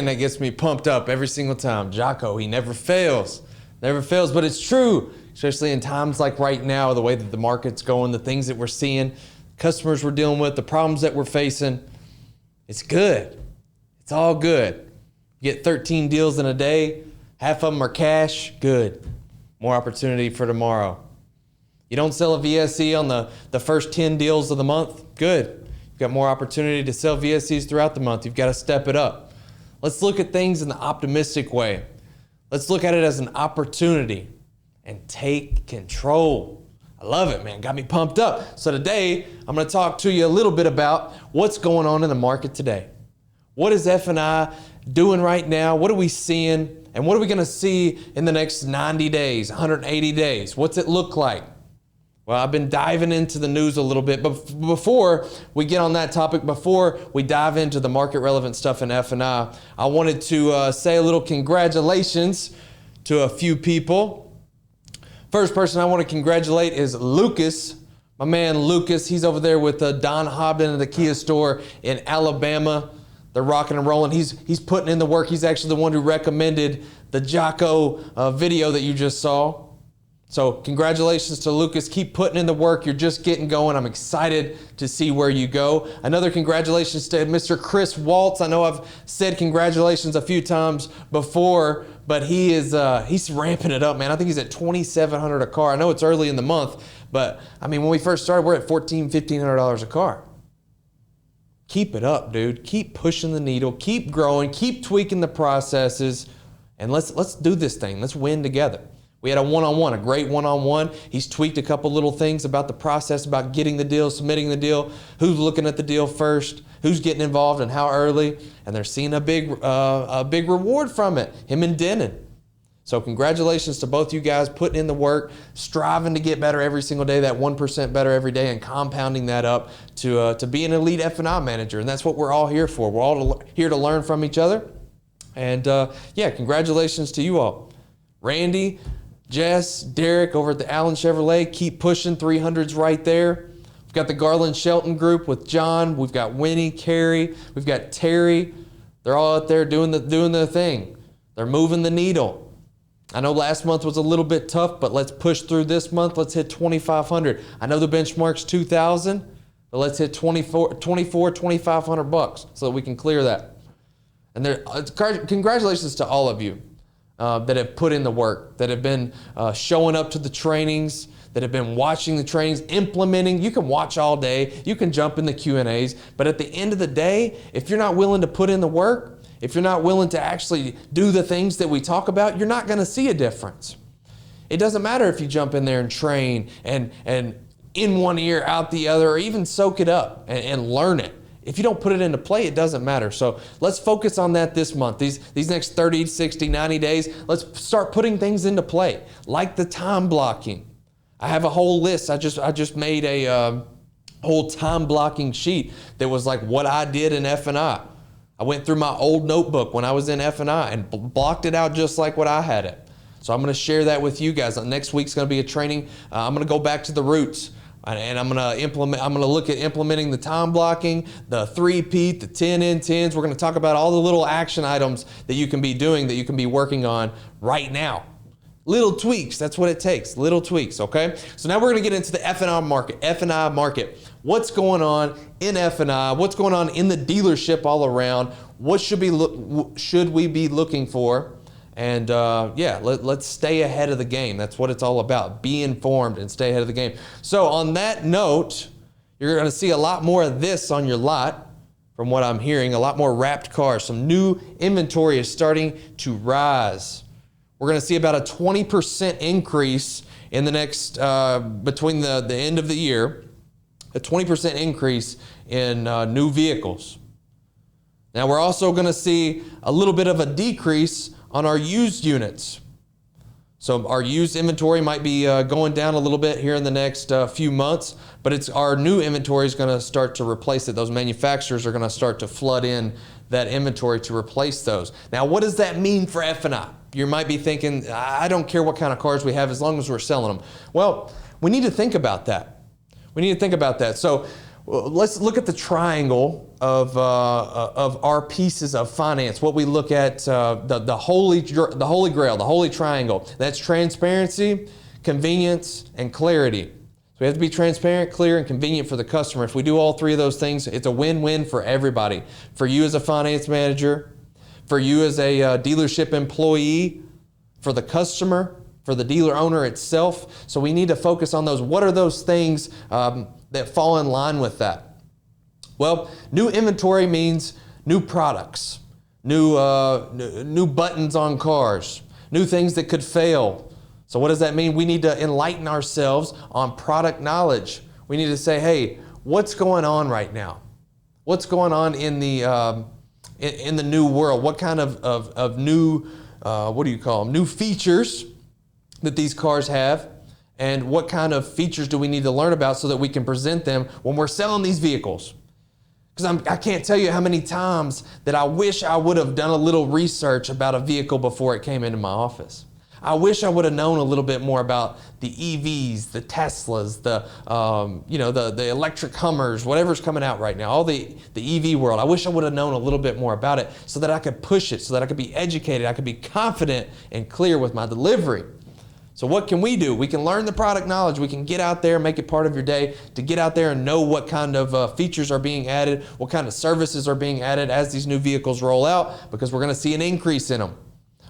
that gets me pumped up every single time. Jocko, he never fails. Never fails, but it's true, especially in times like right now, the way that the market's going, the things that we're seeing, customers we're dealing with, the problems that we're facing. It's good. It's all good. You get 13 deals in a day, half of them are cash, good. More opportunity for tomorrow. You don't sell a VSE on the first 10 deals of the month, good. You've got more opportunity to sell VSEs throughout the month. You've got to step it up. Let's look at things in the optimistic way. Let's look at it as an opportunity and take control. I love it, man. Got me pumped up. So today, I'm going to talk to you a little bit about what's going on in the market today. What is F&I doing right now? What are we seeing? And what are we going to see in the next 90 days, 180 days? What's it look like? Well, I've been diving into the news a little bit, but before we get on that topic, before we dive into the market relevant stuff in F&I, I wanted to say a little congratulations to a few people. First person I want to congratulate is Lucas, my man Lucas. He's over there with Don Hobden at the Kia store in Alabama. They're rocking and rolling. He's putting in the work. He's actually the one who recommended the Jocko video that you just saw. So congratulations to Lucas. Keep putting in the work. You're just getting going. I'm excited to see where you go. Another congratulations to Mr. Chris Waltz. I know I've said congratulations a few times before, but he's ramping it up, man. I think he's at $2,700 a car. I know it's early in the month, but I mean, when we first started, we're at $1,400, $1,500 a car. Keep it up, dude. Keep pushing the needle. Keep growing. Keep tweaking the processes, and let's do this thing. Let's win together. We had a one-on-one, a great one-on-one. He's tweaked a couple little things about the process, about getting the deal, submitting the deal, who's looking at the deal first, who's getting involved and how early, and they're seeing a big reward from it, him and Denon. So congratulations to both you guys putting in the work, striving to get better every single day, that 1% better every day, and compounding that up to be an elite F&I manager. And that's what we're all here for. We're all here to learn from each other. And yeah, congratulations to you all. Randy, Jess, Derek over at the Allen Chevrolet, keep pushing. 300s right there. We've got the Garland Shelton group with John. We've got Winnie, Carrie. We've got Terry. They're all out there doing their thing. They're moving the needle. I know last month was a little bit tough, but let's push through this month. Let's hit 2,500. I know the benchmark's 2,000, but let's hit 2,500 bucks so that we can clear that. And congratulations to all of you. That have put in the work, that have been showing up to the trainings, that have been watching the trainings, implementing. You can watch all day, you can jump in the Q&As, but at the end of the day, if you're not willing to put in the work, if you're not willing to actually do the things that we talk about, you're not going to see a difference. It doesn't matter if you jump in there and train and in one ear, out the other, or even soak it up and learn it. If you don't put it into play, it doesn't matter. So let's focus on that this month. These next 30, 60, 90 days, let's start putting things into play, like the time blocking. I have a whole list. I just made a whole time blocking sheet that was like what I did in F&I. I went through my old notebook when I was in F&I and blocked it out just like what I had it. So I'm going to share that with you guys. Next week's going to be a training. I'm going to go back to the roots. And I'm gonna look at implementing the time blocking, the 3-peat, the 10 in 10s. We're gonna talk about all the little action items that you can be doing, that you can be working on right now. Little tweaks, that's what it takes, little tweaks, okay? So now we're gonna get into the F&I market. What's going on in F&I? What's going on in the dealership all around? What should we be looking for? And yeah, let's stay ahead of the game. That's what it's all about. Be informed and stay ahead of the game. So on that note, you're going to see a lot more of this on your lot, from what I'm hearing. A lot more wrapped cars. Some new inventory is starting to rise. We're going to see about a 20% increase in the next, between the end of the year, a 20% increase in new vehicles. Now we're also going to see a little bit of a decrease on our used units. So our used inventory might be going down a little bit here in the next few months, but our new inventory is going to start to replace it. Those manufacturers are going to start to flood in that inventory to replace those. Now, what does that mean for F&I? You might be thinking, I don't care what kind of cars we have as long as we're selling them. Well, we need to think about that. We need to think about that. So Well, let's look at the triangle of our pieces of finance. What we look at, the holy grail, the holy triangle. That's transparency, convenience, and clarity. So we have to be transparent, clear, and convenient for the customer. If we do all three of those things, it's a win-win for everybody. For you as a finance manager, for you as a dealership employee, for the customer, for the dealer owner itself. So we need to focus on those. What are those things that fall in line with that? Well, new inventory means new products, new buttons on cars, new things that could fail. So what does that mean? We need to enlighten ourselves on product knowledge. We need to say, hey, what's going on right now? What's going on in the new world? What kind of new, what do you call them? New features that these cars have. And what kind of features do we need to learn about so that we can present them when we're selling these vehicles? Because I can't tell you how many times that I wish I would have done a little research about a vehicle before it came into my office. I wish I would have known a little bit more about the EVs, the Teslas, the electric Hummers, whatever's coming out right now, all the EV world. I wish I would have known a little bit more about it so that I could push it, so that I could be educated, I could be confident and clear with my delivery. So what can we do? We can learn the product knowledge. We can get out there and make it part of your day to get out there and know what kind of features are being added, what kind of services are being added as these new vehicles roll out, because we're going to see an increase in them.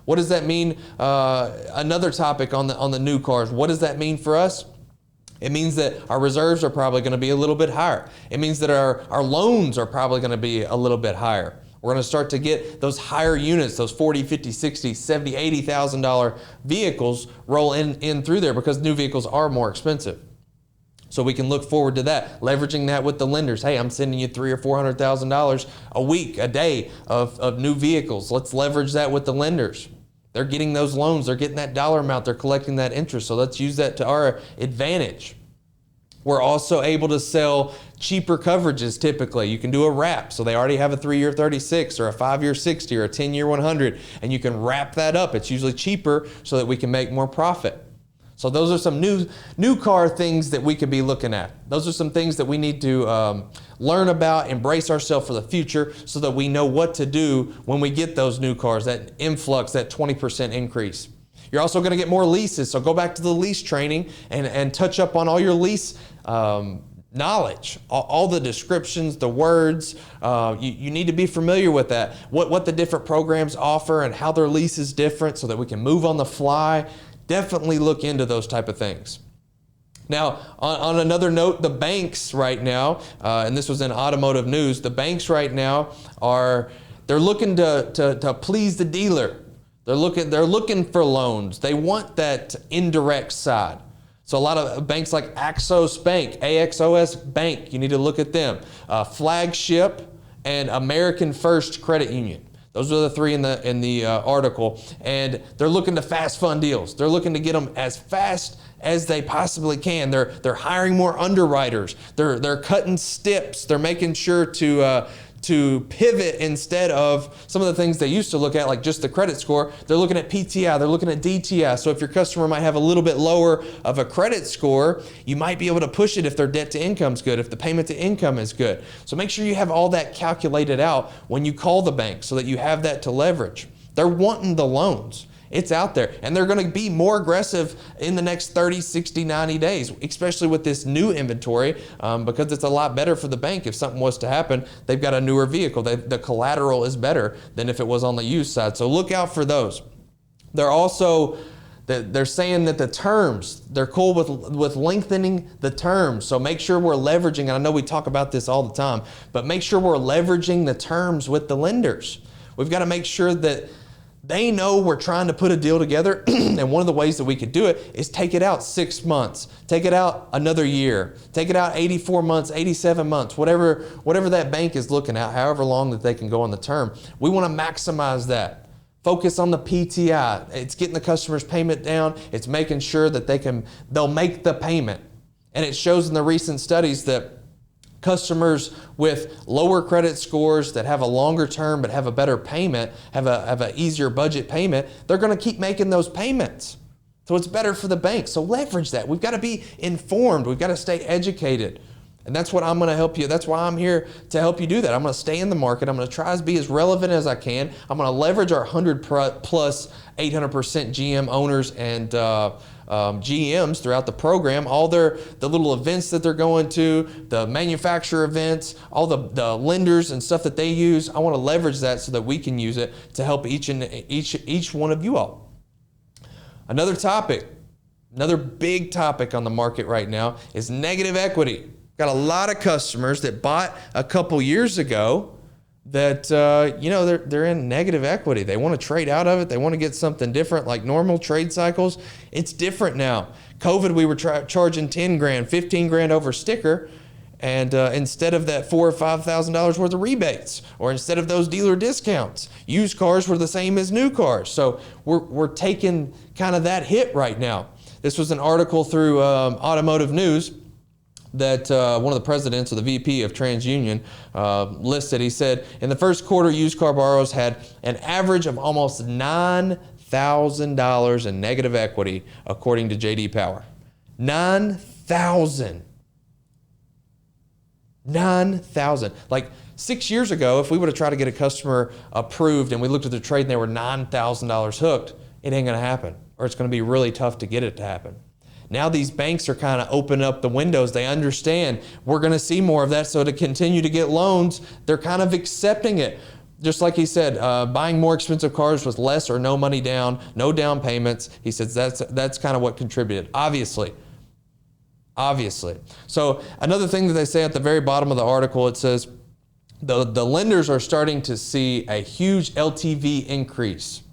What does that mean? Another topic on the new cars. What does that mean for us? It means that our reserves are probably going to be a little bit higher. It means that our loans are probably going to be a little bit higher. We're going to start to get those higher units, those $40,000, $50,000, $60,000, $70,000, $80,000 vehicles roll in through there because new vehicles are more expensive. So we can look forward to that, leveraging that with the lenders. Hey, I'm sending you $300,000 or $400,000 a week, a day of new vehicles. Let's leverage that with the lenders. They're getting those loans. They're getting that dollar amount. They're collecting that interest. So let's use that to our advantage. We're also able to sell cheaper coverages typically. You can do a wrap. So they already have a 3-year 36 or a 5-year 60 or a 10-year 100, and you can wrap that up. It's usually cheaper so that we can make more profit. So those are some new car things that we could be looking at. Those are some things that we need to learn about, embrace ourselves for the future so that we know what to do when we get those new cars, that influx, that 20% increase. You're also going to get more leases. So go back to the lease training and touch up on all your lease knowledge, all the descriptions, the words. You need to be familiar with that, what the different programs offer and how their lease is different so that we can move on the fly. Definitely look into those type of things. Now, on another note, the banks right now, and this was in automotive news, the banks right now they're looking to please the dealer. They're looking for loans. They want that indirect side. So a lot of banks like Axos Bank, AXOS Bank, you need to look at them. Flagship and American First Credit Union. Those are the three in the article. And they're looking to fast fund deals. They're looking to get them as fast as they possibly can. They're hiring more underwriters. They're cutting steps. They're making sure to pivot instead of some of the things they used to look at, like just the credit score. They're looking at PTI, they're looking at DTI. So if your customer might have a little bit lower of a credit score, you might be able to push it if their debt to income is good, if the payment to income is good. So make sure you have all that calculated out when you call the bank so that you have that to leverage. They're wanting the loans. It's out there, and they're going to be more aggressive in the next 30, 60, 90 days, especially with this new inventory, because it's a lot better for the bank if something was to happen. They've got a newer vehicle. The collateral is better than if it was on the used side. So look out for those. They're saying that the terms, they're cool with lengthening the terms. So make sure we're leveraging, and I know we talk about this all the time, but make sure we're leveraging the terms with the lenders. We've got to make sure that they know we're trying to put a deal together, and one of the ways that we could do it is take it out 6 months, take it out another year, take it out 84 months, 87 months, whatever that bank is looking at, however long that they can go on the term. We want to maximize that. Focus on the PTI. It's getting the customer's payment down. It's making sure that they'll make the payment. And it shows in the recent studies that customers with lower credit scores that have a longer term but have a better payment, have an easier budget payment, they're going to keep making those payments. So it's better for the bank. So leverage that. We've got to be informed. We've got to stay educated. And that's what I'm going to help you. That's why I'm here to help you do that. I'm going to stay in the market. I'm going to try to be as relevant as I can. I'm going to leverage our 100 plus 800% GM owners and GMs throughout the program, all the little events that they're going to, the manufacturer events, all the lenders and stuff that they use. I want to leverage that so that we can use it to help each one of you all. Another topic, another big topic on the market right now is negative equity. Got a lot of customers that bought a couple years ago that, they're in negative equity. They want to trade out of it. They want to get something different, like normal trade cycles. It's different now. COVID, we were charging 10 grand, 15 grand over sticker. And instead of that $4,000 or $5,000 worth of rebates, or instead of those dealer discounts, used cars were the same as new cars. So we're taking kind of that hit right now. This was an article through Automotive News that one of the presidents or the VP of TransUnion listed. He said, in the first quarter, used car borrowers had an average of almost $9,000 in negative equity, according to J.D. Power. 9,000. 9,000. Like 6 years ago, if we would have tried to get a customer approved and we looked at their trade and they were $9,000 hooked, it ain't going to happen, or it's going to be really tough to get it to happen. Now these banks are kind of opening up the windows. They understand we're going to see more of that. So to continue to get loans, they're kind of accepting it. Just like he said, buying more expensive cars with less or no money down, no down payments. He says that's kind of what contributed, obviously. So another thing that they say at the very bottom of the article, it says the lenders are starting to see a huge LTV increase,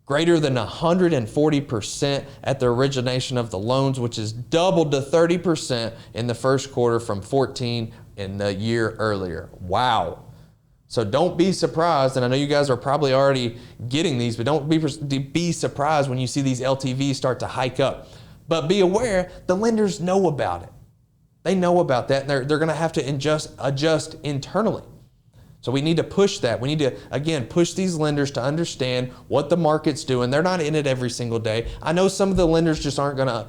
greater than 140% at the origination of the loans, which is doubled to 30% in the first quarter from 14 in the year earlier. Wow. So don't be surprised, and I know you guys are probably already getting these, but don't be surprised when you see these LTVs start to hike up. But be aware, the lenders know about it. They know about that, and they're going to have to adjust internally. So we need to push that. We need to, again, push these lenders to understand what the market's doing. They're not in it every single day. I know some of the lenders just aren't gonna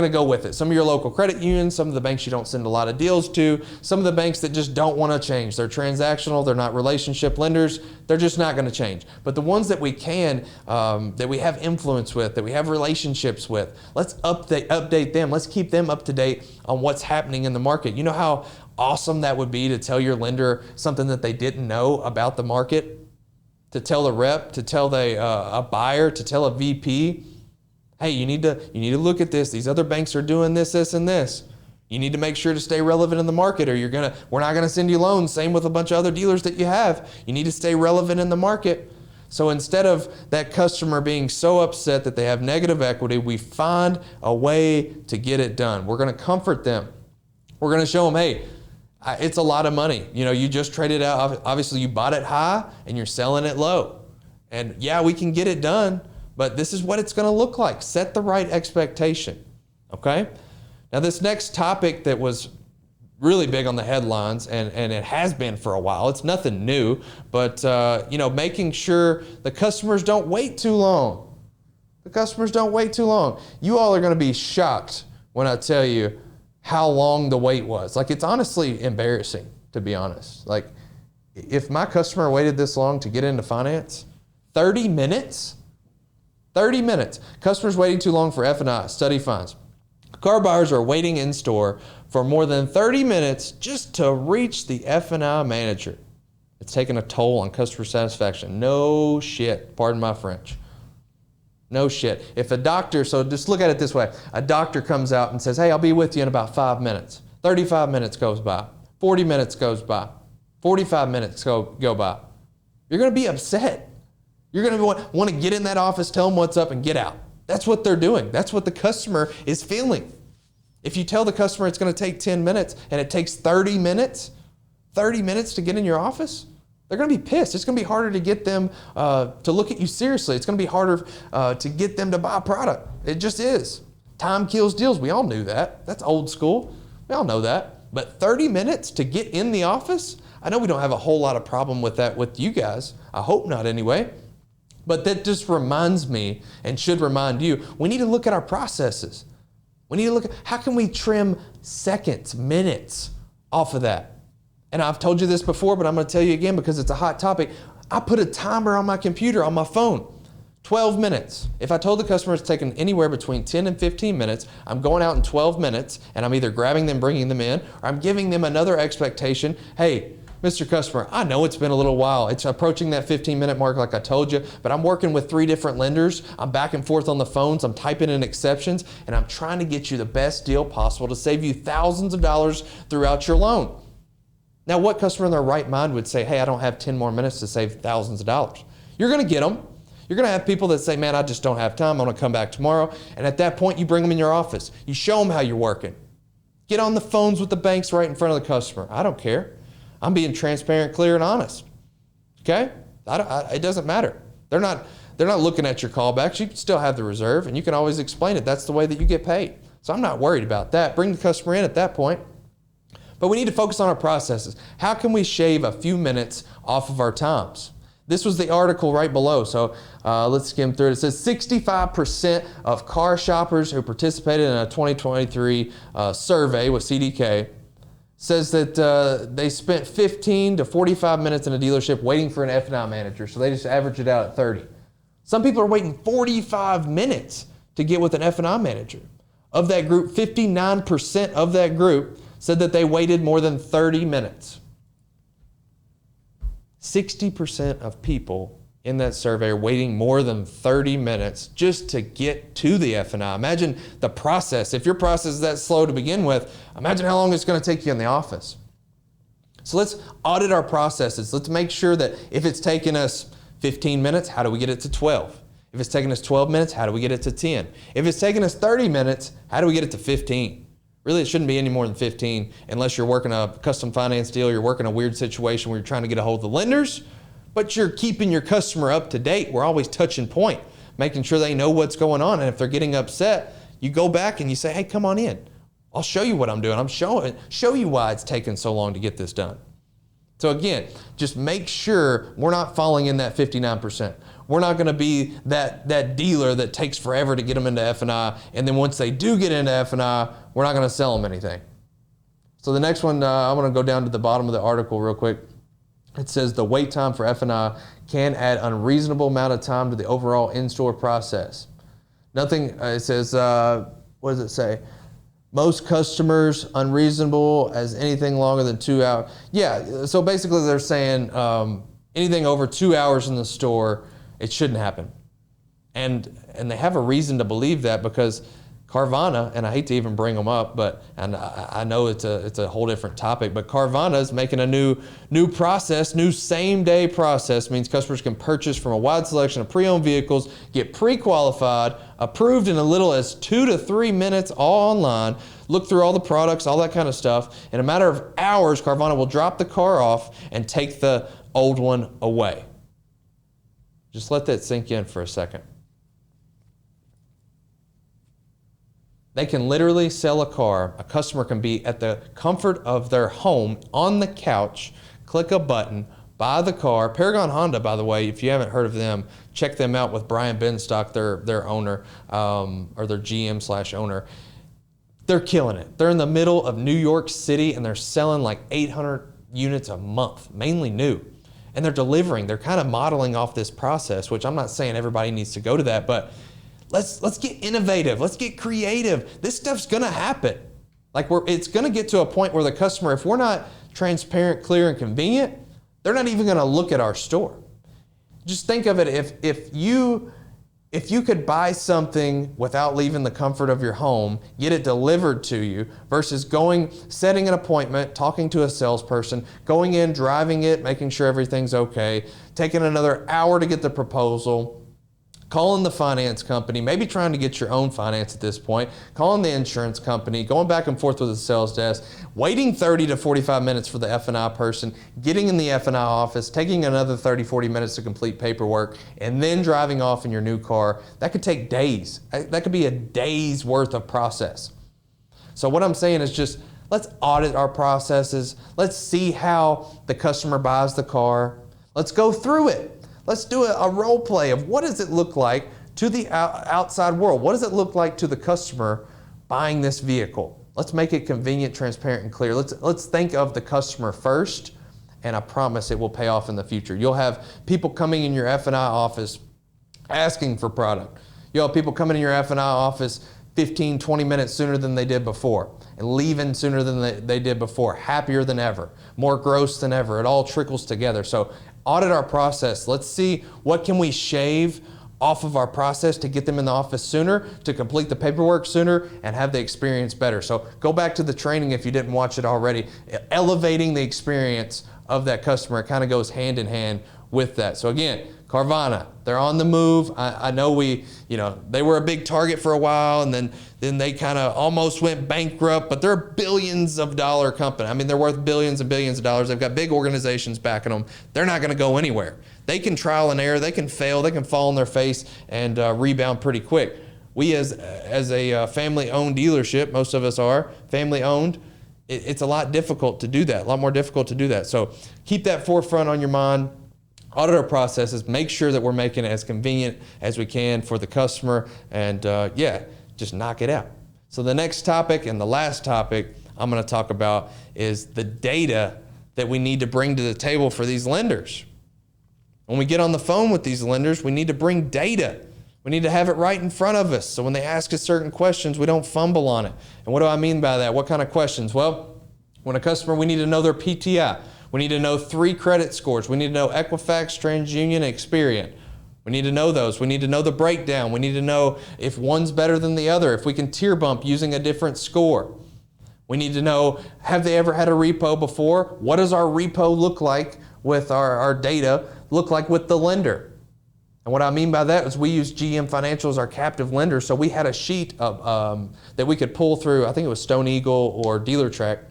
go with it. Some of your local credit unions, some of the banks you don't send a lot of deals to, some of the banks that just don't want to change. They're transactional, they're not relationship lenders. They're just not going to change. But the ones that we can, that we have influence with, that we have relationships with, let's update them. Let's keep them up to date on what's happening in the market. You know how awesome that would be to tell your lender something that they didn't know about the market? To tell a rep, to tell a buyer, to tell a VP, hey, you need to look at this. These other banks are doing this, this, and this. You need to make sure to stay relevant in the market, or we're not gonna send you loans. Same with a bunch of other dealers that you have. You need to stay relevant in the market. So instead of that customer being so upset that they have negative equity, we find a way to get it done. We're gonna comfort them. We're gonna show them, hey, it's a lot of money. You just traded out. Obviously, you bought it high and you're selling it low. And yeah, we can get it done, but this is what it's going to look like. Set the right expectation, okay? Now, this next topic that was really big on the headlines, and it has been for a while. It's nothing new, but making sure the customers don't wait too long. The customers don't wait too long. You all are going to be shocked when I tell you how long the wait was. Like, it's honestly embarrassing, to be honest. Like, if my customer waited this long to get into finance, 30 minutes? 30 minutes. Customers waiting too long for F&I, study finds. Car buyers are waiting in store for more than 30 minutes just to reach the F&I manager. It's taking a toll on customer satisfaction. No shit, pardon my French. No shit. If a doctor, so just look at it this way. A doctor comes out and says, hey, I'll be with you in about 5 minutes. 35 minutes goes by. 40 minutes goes by. 45 minutes go by. You're going to be upset. You're going to want to get in that office, tell them what's up, and get out. That's what they're doing. That's what the customer is feeling. If you tell the customer it's going to take 10 minutes and it takes 30 minutes to get in your office, they're going to be pissed. It's going to be harder to get them to look at you seriously. It's going to be harder to get them to buy a product. It just is. Time kills deals. We all knew that. That's old school. We all know that. But 30 minutes to get in the office? I know we don't have a whole lot of problem with that with you guys. I hope not anyway. But that just reminds me, and should remind you, we need to look at our processes. We need to look at how can we trim seconds, minutes off of that. And I've told you this before, but I'm going to tell you again because it's a hot topic. I put a timer on my computer, on my phone, 12 minutes. If I told the customer it's taking anywhere between 10 and 15 minutes, I'm going out in 12 minutes and I'm either grabbing them, bringing them in, or I'm giving them another expectation. Hey, Mr. Customer, I know it's been a little while. It's approaching that 15-minute mark like I told you, but I'm working with 3 different lenders. I'm back and forth on the phones. I'm typing in exceptions, and I'm trying to get you the best deal possible to save you thousands of dollars throughout your loan. Now, what customer in their right mind would say, hey, I don't have 10 more minutes to save thousands of dollars? You're going to get them. You're going to have people that say, man, I just don't have time. I'm going to come back tomorrow. And at that point, you bring them in your office. You show them how you're working. Get on the phones with the banks right in front of the customer. I don't care. I'm being transparent, clear, and honest. Okay? It doesn't matter. They're not looking at your callbacks. You can still have the reserve, and you can always explain it. That's the way that you get paid. So I'm not worried about that. Bring the customer in at that point. But we need to focus on our processes. How can we shave a few minutes off of our times? This was the article right below, so let's skim through it. It says 65% of car shoppers who participated in a 2023 survey with CDK says that they spent 15 to 45 minutes in a dealership waiting for an F&I manager, so they just average it out at 30. Some people are waiting 45 minutes to get with an F&I manager. Of that group, 59% of that group said that they waited more than 30 minutes. 60% of people in that survey are waiting more than 30 minutes just to get to the F&I. Imagine the process. If your process is that slow to begin with, imagine how long it's going to take you in the office. So let's audit our processes. Let's make sure that if it's taking us 15 minutes, how do we get it to 12? If it's taking us 12 minutes, how do we get it to 10? If it's taking us 30 minutes, how do we get it to 15? Really, it shouldn't be any more than 15 unless you're working a custom finance deal, you're working a weird situation where you're trying to get a hold of the lenders, but you're keeping your customer up to date. We're always touching point, making sure they know what's going on. And if they're getting upset, you go back and you say, hey, come on in. I'll show you what I'm doing. Show you why it's taken so long to get this done. So again, just make sure we're not falling in that 59%. We're not going to be that dealer that takes forever to get them into F&I, and then once they do get into F&I, we're not going to sell them anything. So the next one, I want to go down to the bottom of the article real quick. It says the wait time for F&I can add unreasonable amount of time to the overall in-store process. It says, what does it say? Most customers unreasonable as anything longer than 2 hours. Yeah, so basically they're saying anything over 2 hours in the store, it shouldn't happen. And they have a reason to believe that because Carvana, and I hate to even bring them up, and I know it's a whole different topic, but Carvana is making a new process, new same-day process, means customers can purchase from a wide selection of pre-owned vehicles, get pre-qualified, approved in as little as 2 to 3 minutes, all online, look through all the products, all that kind of stuff. In a matter of hours, Carvana will drop the car off and take the old one away. Just let that sink in for a second. They can literally sell a car. A customer can be at the comfort of their home on the couch, click a button, buy the car. Paragon Honda, by the way, if you haven't heard of them, check them out with Brian Benstock, their owner, or their GM/owner. They're killing it. They're in the middle of New York City and they're selling like 800 units a month, mainly new. And they're delivering. They're kind of modeling off this process, which I'm not saying everybody needs to go to that, but let's get innovative. Let's get creative. This stuff's gonna happen. It's gonna get to a point where the customer, if we're not transparent, clear, and convenient, they're not even gonna look at our store. Just think of it, if you could buy something without leaving the comfort of your home, get it delivered to you, versus setting an appointment, talking to a salesperson, going in, driving it, making sure everything's okay, taking another hour to get the proposal, calling the finance company, maybe trying to get your own finance at this point, calling the insurance company, going back and forth with the sales desk, waiting 30 to 45 minutes for the F&I person, getting in the F&I office, taking another 30, 40 minutes to complete paperwork, and then driving off in your new car. That could take days. That could be a day's worth of process. So what I'm saying is just, let's audit our processes. Let's see how the customer buys the car. Let's go through it. Let's do a role play of what does it look like to the outside world? What does it look like to the customer buying this vehicle? let's make it convenient, transparent, and clear. Let's think of the customer first, and I promise it will pay off in the future. You'll have people coming in your F&I office asking for product. You'll have people coming in your F&I office 15, 20 minutes sooner than they did before, and leaving sooner than they did before, happier than ever, more gross than ever. It all trickles together. So audit our process. Let's see what can we shave off of our process to get them in the office sooner, to complete the paperwork sooner, and have the experience better. So go back to the training if you didn't watch it already. Elevating the experience of that customer, it kind of goes hand in hand with that. So again, Carvana, they're on the move. I know they were a big target for a while, and then they kind of almost went bankrupt, but they're a billions of dollar company. I mean, they're worth billions and billions of dollars. They've got big organizations backing them. They're not going to go anywhere. They can trial and error, they can fail, they can fall on their face and rebound pretty quick. We as a family-owned dealership, most of us are family-owned, it's a lot difficult to do that, a lot more difficult to do that. So keep that forefront on your mind. Audit our processes, make sure that we're making it as convenient as we can for the customer, and just knock it out. So the next topic and the last topic I'm going to talk about is the data that we need to bring to the table for these lenders. When we get on the phone with these lenders, we need to bring data. We need to have it right in front of us, so when they ask us certain questions, we don't fumble on it. And what do I mean by that? What kind of questions? Well, when a customer, we need to know their PTI. We need to know 3 credit scores. We need to know Equifax, TransUnion, Experian. We need to know those. We need to know the breakdown. We need to know if one's better than the other, if we can tier bump using a different score. We need to know, have they ever had a repo before? What does our repo look like with our data, look like with the lender? And what I mean by that is we use GM Financial as our captive lender, so we had a sheet of, that we could pull through, I think it was Stone Eagle or DealerTrack.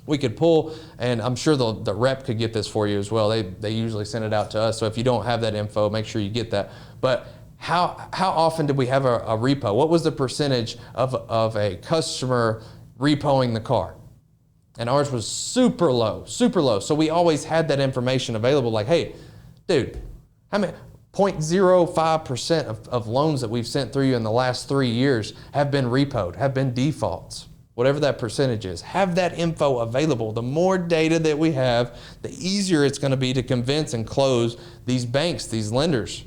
We could pull, and I'm sure the rep could get this for you as well. They usually send it out to us, so if you don't have that info, make sure you get that. But how often did we have a repo? What was the percentage of a customer repoing the car? And ours was super low, super low. So we always had that information available, like, hey, dude, how many 0.05% of loans that we've sent through you in the last 3 years have been repoed, have been defaults. Whatever that percentage is, have that info available. The more data that we have, the easier it's going to be to convince and close these banks, these lenders.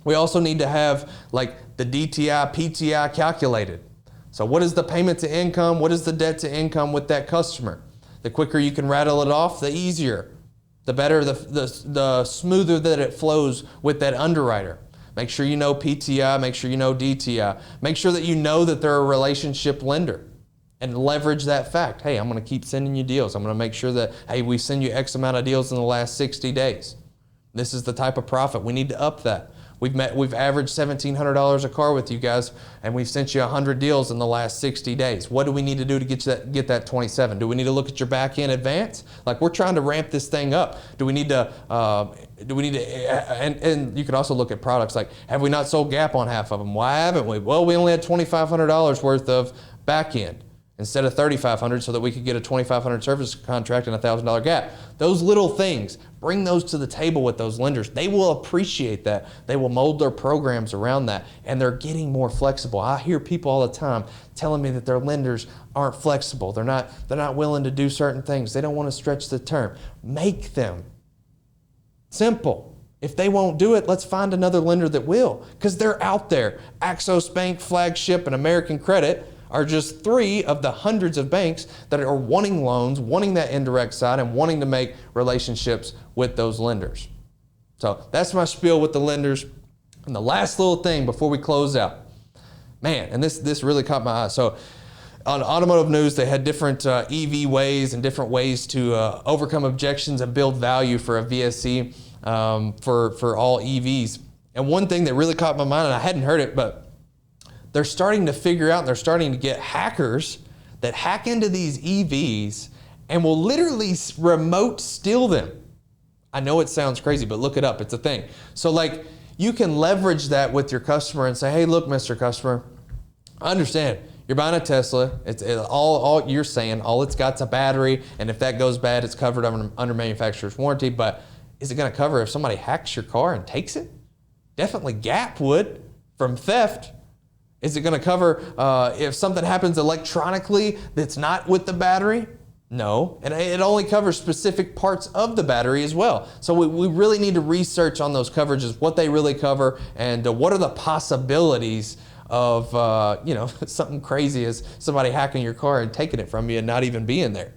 We also need to have like the DTI, PTI calculated. So what is the payment to income? What is the debt to income with that customer? The quicker you can rattle it off, the easier. The better, the smoother that it flows with that underwriter. Make sure you know PTI, make sure you know DTI. Make sure that you know that they're a relationship lender. And leverage that fact. Hey, I'm going to keep sending you deals. I'm going to make sure that, hey, we send you X amount of deals in the last 60 days. This is the type of profit. We need to up that. We've averaged $1,700 a car with you guys, and we've sent you 100 deals in the last 60 days. What do we need to do to get that 27? Do we need to look at your back end advance? Like, we're trying to ramp this thing up. Do we need to, and you can also look at products like, have we not sold Gap on half of them? Why haven't we? Well, we only had $2,500 worth of back end instead of $3,500 so that we could get a $2,500 service contract and a $1,000 Gap. Those little things, bring those to the table with those lenders. They will appreciate that. They will mold their programs around that, and they're getting more flexible. I hear people all the time telling me that their lenders aren't flexible. They're not willing to do certain things. They don't want to stretch the term. Make them simple. If they won't do it, let's find another lender that will, because they're out there. Axos Bank, Flagship, and American Credit are just 3 of the hundreds of banks that are wanting loans, wanting that indirect side, and wanting to make relationships with those lenders. So that's my spiel with the lenders. And the last little thing before we close out, man, and this really caught my eye. So on Automotive News, they had different EV ways and different ways to overcome objections and build value for a VSC for all EVs. And one thing that really caught my mind, and I hadn't heard it, but they're starting to figure out, and they're starting to get hackers that hack into these EVs and will literally remote steal them. I know it sounds crazy, but look it up. It's a thing. So like, you can leverage that with your customer and say, hey, look, Mr. Customer, I understand. You're buying a Tesla. It's all you're saying, all it's got's a battery, and if that goes bad, it's covered under manufacturer's warranty. But is it going to cover if somebody hacks your car and takes it? Definitely Gap would from theft. Is it going to cover if something happens electronically that's not with the battery? No, and it only covers specific parts of the battery as well. So we really need to research on those coverages, what they really cover, and what are the possibilities of something crazy as somebody hacking your car and taking it from you and not even being there.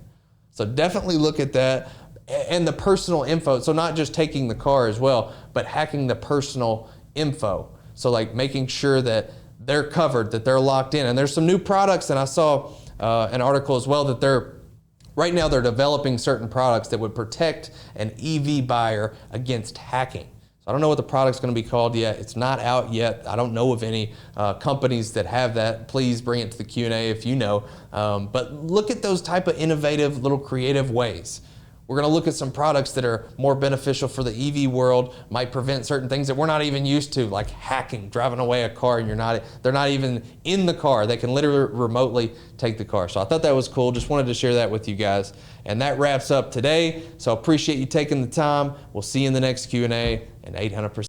So definitely look at that. And the personal info, so not just taking the car as well, but hacking the personal info. So like making sure that they're covered, that they're locked in. And there's some new products, and I saw an article as well that right now they're developing certain products that would protect an EV buyer against hacking. So I don't know what the product's going to be called yet. It's not out yet. I don't know of any companies that have that. Please bring it to the Q&A if you know. But look at those type of innovative, little creative ways. We're going to look at some products that are more beneficial for the EV world, might prevent certain things that we're not even used to, like hacking, driving away a car and they're not even in the car. They can literally remotely take the car. So I thought that was cool. Just wanted to share that with you guys. And that wraps up today. So I appreciate you taking the time. We'll see you in the next Q&A and 800%.